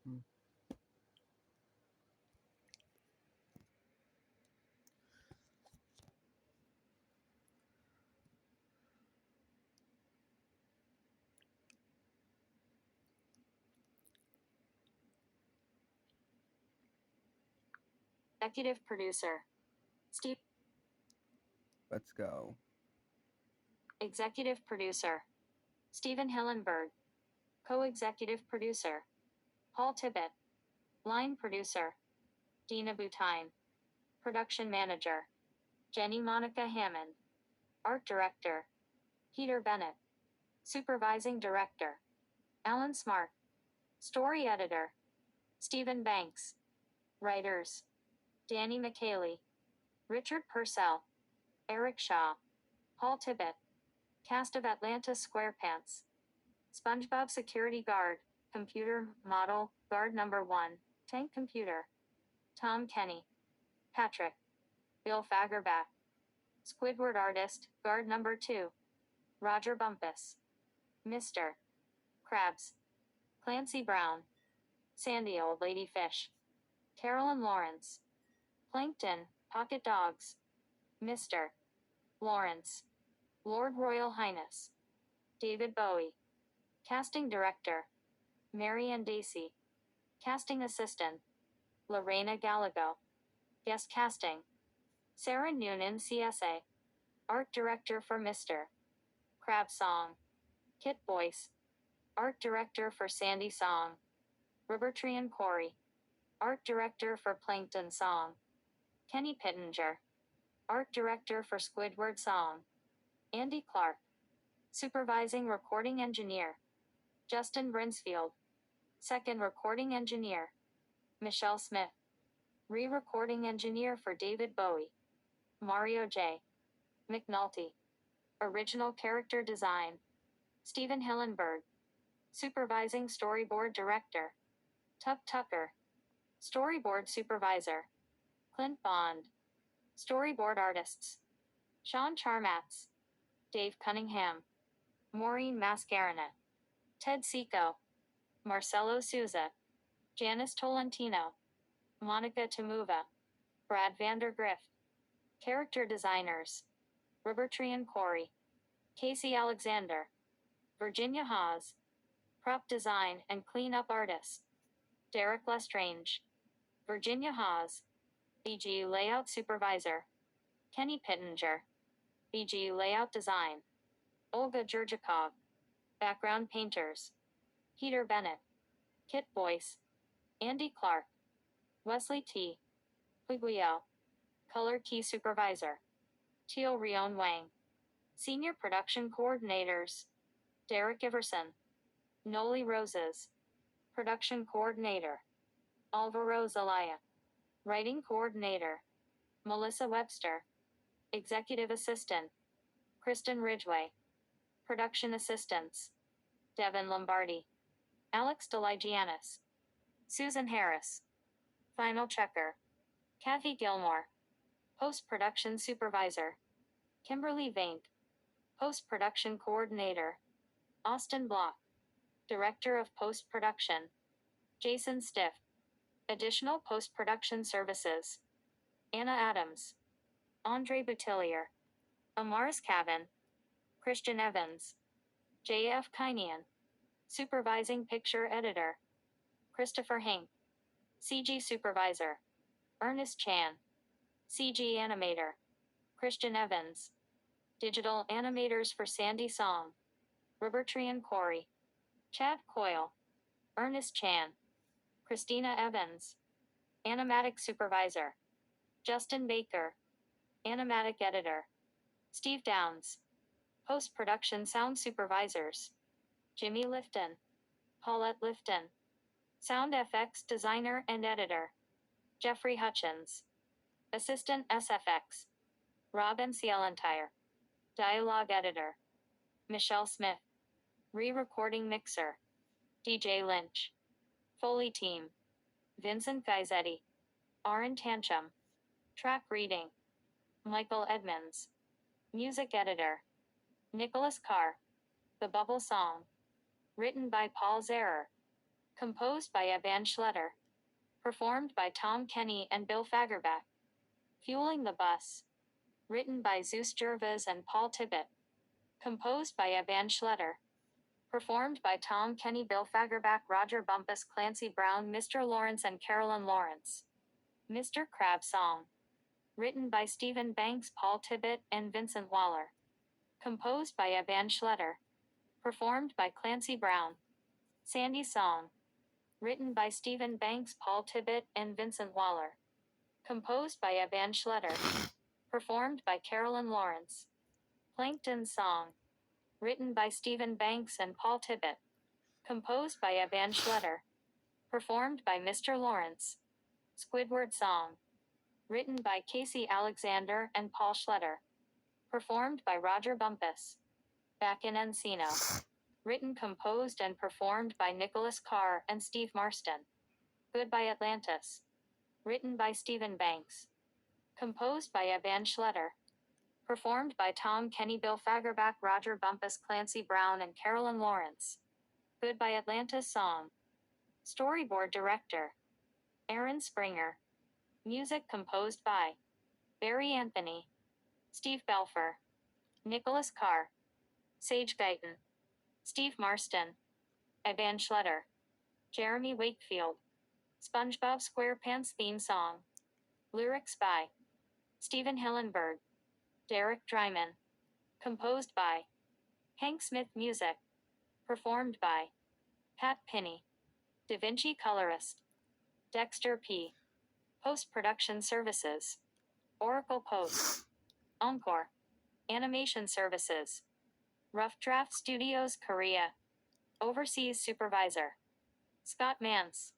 Mm. Executive producer. Steve. Let's go. Executive producer. Stephen Hillenberg. Co-executive producer. Paul Tibbett. Line producer. Dina Butine. Production manager. Jenny Monica Hammond. Art director. Peter Bennett. Supervising director. Alan Smart. Story editor. Stephen Banks. Writers. Danny McKaylee. Richard Purcell. Eric Shaw. Paul Tibbett. Cast of Atlanta SquarePants. SpongeBob Security Guard. Computer Model Guard Number 1. Tank Computer. Tom Kenny. Patrick. Bill Fagerback. Squidward Artist Guard Number 2. Roger Bumpus. Mr. Krabs. Clancy Brown. Sandy Old Lady Fish. Carolyn Lawrence. Plankton, Pocket Dogs. Mr. Lawrence. Lord Royal Highness. David Bowie. Casting Director. Marianne Dacey. Casting Assistant. Lorena Gallego. Guest Casting. Sarah Noonan CSA. Art Director for Mr. Crab Song. Kit Boyce. Art Director for Sandy Song. Rubertrian Corey. Art Director for Plankton Song. Kenny Pittenger. Art Director for Squidward Song. Andy Clark. Supervising Recording Engineer. Justin Brinsfield. Second Recording Engineer. Michelle Smith. Re-recording Engineer for David Bowie. Mario J. McNulty. Original Character Design. Stephen Hillenberg. Supervising Storyboard Director. Tuck Tucker. Storyboard Supervisor. Clint Bond. Storyboard Artists. Sean Charmatz. Dave Cunningham. Maureen Mascaranet. Ted Seco. Marcelo Souza. Janice Tolentino. Monica Tamuva. Brad Vandergrift. Character Designers. Rubertrian Corey. Casey Alexander. Virginia Hawes. Prop Design and Cleanup Artist. Derek Lestrange. Virginia Hawes. BG Layout Supervisor. Kenny Pittenger. BG Layout Design. Olga Georgikov. Background Painters. Peter Bennett. Kit Boyce. Andy Clark. Wesley T. Puglio. Color Key Supervisor. Teal Rion Wang. Senior Production Coordinators. Derek Iverson. Noli Roses. Production Coordinator. Alvaro Zelaya. Writing Coordinator. Melissa Webster. Executive Assistant. Kristen Ridgway. Production Assistants. Devin Lombardi. Alex DeLigianis. Susan Harris. Final Checker. Kathy Gilmore. Post-Production Supervisor. Kimberly Vaink. Post-Production Coordinator. Austin Block. Director of Post-Production. Jason Stiff. Additional Post-Production Services. Anna Adams. Andre Boutillier. Amaris Cavan. Christian Evans. J.F. Kynian. Supervising Picture Editor. Christopher Hink. CG Supervisor. Ernest Chan. CG Animator. Christian Evans. Digital Animators for Sandy Song. Rubertrian Corey. Chad Coyle. Ernest Chan. Christina Evans. Animatic Supervisor. Justin Baker. Animatic Editor. Steve Downs. Post-Production Sound Supervisors. Jimmy Lifton. Paulette Lifton. Sound FX Designer and Editor. Jeffrey Hutchins. Assistant SFX. Rob Cielentire. Dialogue Editor. Michelle Smith. Re-recording Mixer. DJ Lynch. Foley Team. Vincent Gaizetti. Aaron Tanchum. Track Reading. Michael Edmonds. Music Editor. Nicholas Carr. The Bubble Song. Written by Paul Zehrer. Composed by Evan Schletter. Performed by Tom Kenny and Bill Fagerback. Fueling the Bus. Written by Zeus Gervais and Paul Tibbett. Composed by Evan Schletter. Performed by Tom Kenny, Bill Fagerback, Roger Bumpus, Clancy Brown, Mr. Lawrence, and Carolyn Lawrence. Mr. Crab Song. Written by Stephen Banks, Paul Tibbett, and Vincent Waller. Composed by Evan Schletter. Performed by Clancy Brown. Sandy Song. Written by Stephen Banks, Paul Tibbett, and Vincent Waller. Composed by Evan Schletter. Performed by Carolyn Lawrence. Plankton Song. Written by Stephen Banks and Paul Tibbett. Composed by Evan Schletter. Performed by Mr. Lawrence. Squidward Song. Written by Casey Alexander and Paul Schletter. Performed by Roger Bumpus. Back in Encino. Written, composed, and performed by Nicholas Carr and Steve Marston. Goodbye Atlantis. Written by Stephen Banks. Composed by Evan Schletter. Performed by Tom Kenny, Bill Fagerback, Roger Bumpus, Clancy Brown, and Carolyn Lawrence. Goodbye Atlantis Song. Storyboard Director. Aaron Springer. Music composed by Barry Anthony, Steve Belfer, Nicholas Carr, Sage Guyton, Steve Marston, Evan Schletter, Jeremy Wakefield. SpongeBob SquarePants theme song. Lyrics by Stephen Hillenburg, Derek Dryman. Composed by Hank Smith. Music performed by Pat Pinney. Da Vinci colorist Dexter P. Post-production services Oracle Post. Encore. Animation services Rough Draft Studios Korea. Overseas supervisor Scott Mance.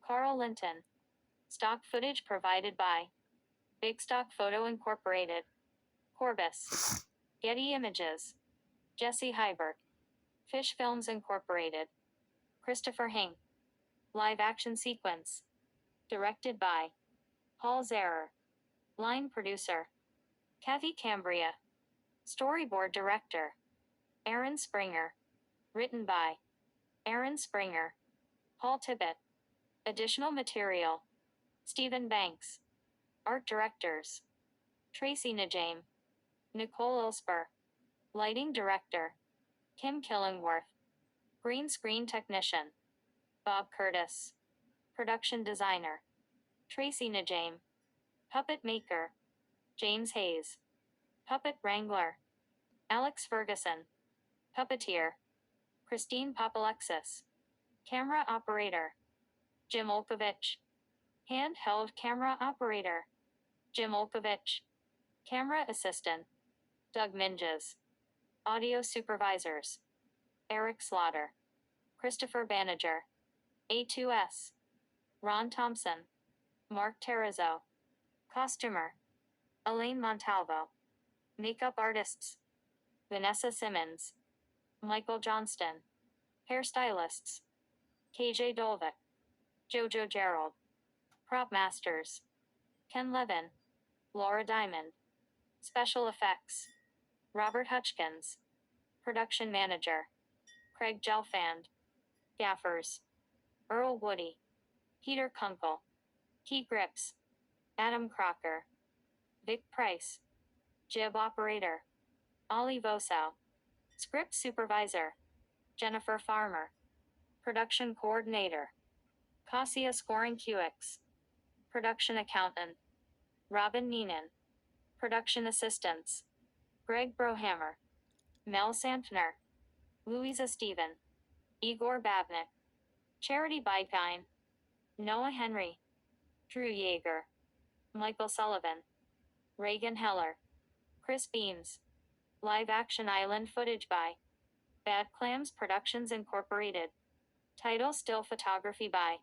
Carl Linton. Stock footage provided by Big Stock Photo Incorporated. Corbis. Getty Images. Jesse Hybert. Fish Films Incorporated. Christopher Hink. Live action sequence. Directed by Paul Zehrer. Line producer Kathy Cambria. Storyboard director Aaron Springer. Written by Aaron Springer, Paul Tibbett. Additional material Stephen Banks. Art directors Tracy Najame, Nicole Ilsper. Lighting director Kim Killingworth. Green screen technician Bob Curtis. Production designer Tracy Najame. Puppet maker James Hayes. Puppet wrangler Alex Ferguson. Puppeteer Christine Papalexis. Camera operator Jim Olkovich. Handheld camera operator Jim Olkovich. Camera assistant Doug Minges. Audio supervisors Eric Slaughter. Christopher Banniger. A2S. Ron Thompson. Mark Terrazzo. Costumer Elaine Montalvo. Makeup artists Vanessa Simmons. Michael Johnston. Hairstylists KJ Dolvik. Jojo Gerald. Prop masters Ken Levin. Laura Diamond. Special effects Robert Hutchkins. Production manager Craig Gelfand. Gaffers Earl Woody. Peter Kunkel. Key grips Adam Crocker. Vic Price. Jib operator Ollie Vosow. Script supervisor Jennifer Farmer. Production coordinator Cassia Scoring QX. Production accountant Robin Neenan. Production assistants Greg Brohammer. Mel Santner. Louisa Stephen. Igor Babnik. Charity Bykine. Noah Henry. Drew Yeager. Michael Sullivan. Reagan Heller. Chris Beams. Live action island footage by Bad Clams Productions Incorporated. Title still photography by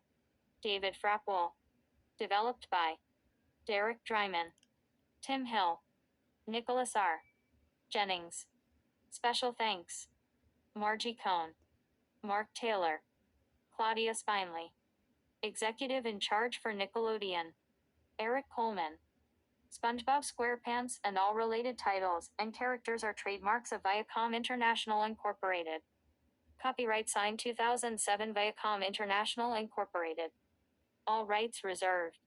David Frappwell. Developed by Derek Dryman. Tim Hill. Nicholas R. Jennings. Special thanks Margie Cohn. Mark Taylor. Claudia Spinley. Executive in charge for Nickelodeon Eric Coleman. SpongeBob SquarePants and all related titles and characters are trademarks of Viacom International Incorporated. Copyright signed 2007 Viacom International Incorporated. All rights reserved.